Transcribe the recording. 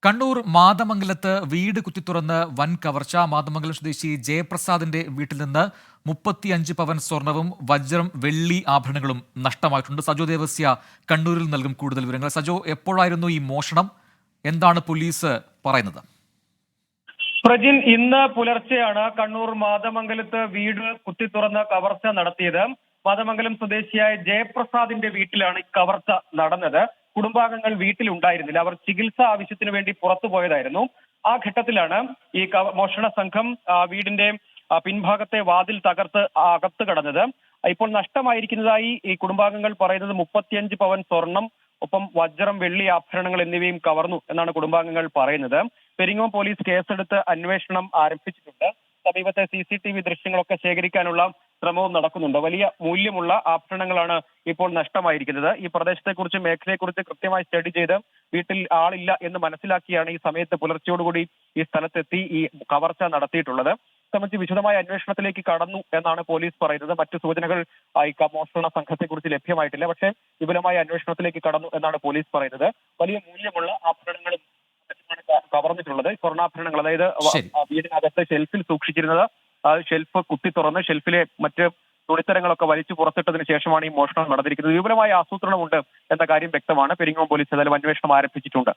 കണ്ണൂർ മാതമംഗലത്ത് വീട് കുത്തിത്തുറന്ന് വൻ കവർച്ച. മാതമംഗലം സ്വദേശി ജയപ്രസാദിന്റെ വീട്ടിൽ നിന്ന് 35 പവൻ സ്വർണവും വജ്രം വെള്ളി ആഭരണങ്ങളും നഷ്ടമായിട്ടുണ്ട്. സജോ ദേവസ്യ കണ്ണൂരിൽ നൽകും കൂടുതൽ വിവരങ്ങൾ. സജോ, എപ്പോഴായിരുന്നു ഈ മോഷണം? എന്താണ് പോലീസ് പറയുന്നത്? പ്രജിൻ, ഇന്ന് പുലർച്ചെയാണ് കണ്ണൂർ മാതമംഗലത്ത് വീട് കുത്തിത്തുറന്ന് കവർച്ച നടത്തിയത്. മാതമംഗലം സ്വദേശിയായ ജയപ്രസാദിന്റെ വീട്ടിലാണ് ഈ കവർച്ച നടന്നത്. കുടുംബാംഗങ്ങൾ വീട്ടിലുണ്ടായിരുന്നില്ല. അവർ ചികിത്സാ ആവശ്യത്തിന് വേണ്ടി പുറത്തു പോയതായിരുന്നു. ആ ഘട്ടത്തിലാണ് ഈ മോഷണ സംഘം വീടിന്റെ പിൻഭാഗത്തെ വാതിൽ തകർത്ത് അകത്ത് കടന്നത്. ഇപ്പോൾ നഷ്ടമായിരിക്കുന്നതായി ഈ കുടുംബാംഗങ്ങൾ പറയുന്നത് 35 പവൻ സ്വർണം, ഒപ്പം വജ്രം വെള്ളി ആഭരണങ്ങൾ എന്നിവയും കവർന്നു എന്നാണ് കുടുംബാംഗങ്ങൾ പറയുന്നത്. പെരിങ്ങോം പോലീസ് കേസെടുത്ത് അന്വേഷണം ആരംഭിച്ചിട്ടുണ്ട്. സമീപത്തെ CCTV ദൃശ്യങ്ങളൊക്കെ ശേഖരിക്കാനുള്ള ശ്രമവും നടക്കുന്നുണ്ട്. വലിയ മൂല്യമുള്ള ആഭരണങ്ങളാണ് ഇപ്പോൾ നഷ്ടമായിരിക്കുന്നത്. ഈ പ്രദേശത്തെക്കുറിച്ച് മേഖലയെക്കുറിച്ച് കൃത്യമായി സ്റ്റഡി ചെയ്ത് വീട്ടിൽ ആളില്ല എന്ന് മനസ്സിലാക്കിയാണ് ഈ സമയത്ത് പുലർച്ചയോടുകൂടി ഈ സ്ഥലത്തെത്തി ഈ കവർച്ച നടത്തിയിട്ടുള്ളത്. സംബന്ധിച്ച് വിശദമായ അന്വേഷണത്തിലേക്ക് കടന്നു എന്നാണ് പോലീസ് പറയുന്നത്. മറ്റു സൂചനകൾ ഈ മോഷണ സംഘത്തെക്കുറിച്ച് ലഭ്യമായിട്ടില്ല. പക്ഷേ വിപുലമായ അന്വേഷണത്തിലേക്ക് കടന്നു എന്നാണ് പോലീസ് പറയുന്നത്. വലിയ മൂല്യമുള്ള ആഭരണങ്ങളും കവർന്നിട്ടുള്ളത്. സ്വർണ്ണാഭരണങ്ങൾ, അതായത് വീടിനകത്ത് ഷെൽഫിൽ സൂക്ഷിച്ചിരുന്നത് ഷെൽഫ് കുത്തി തുറന്ന് ഷെൽഫിലെ മറ്റ് തുണിത്തരങ്ങളൊക്കെ വലിച്ചു പുറത്തിട്ടതിന് ശേഷമാണ് ഈ മോഷണം നടന്നിരിക്കുന്നത്. വിപുലമായ ആസൂത്രണമുണ്ട് എന്ന കാര്യം വ്യക്തമാണ്. പെരിങ്ങോം പോലീസ് ഏതായാലും അന്വേഷണം ആരംഭിച്ചിട്ടുണ്ട്.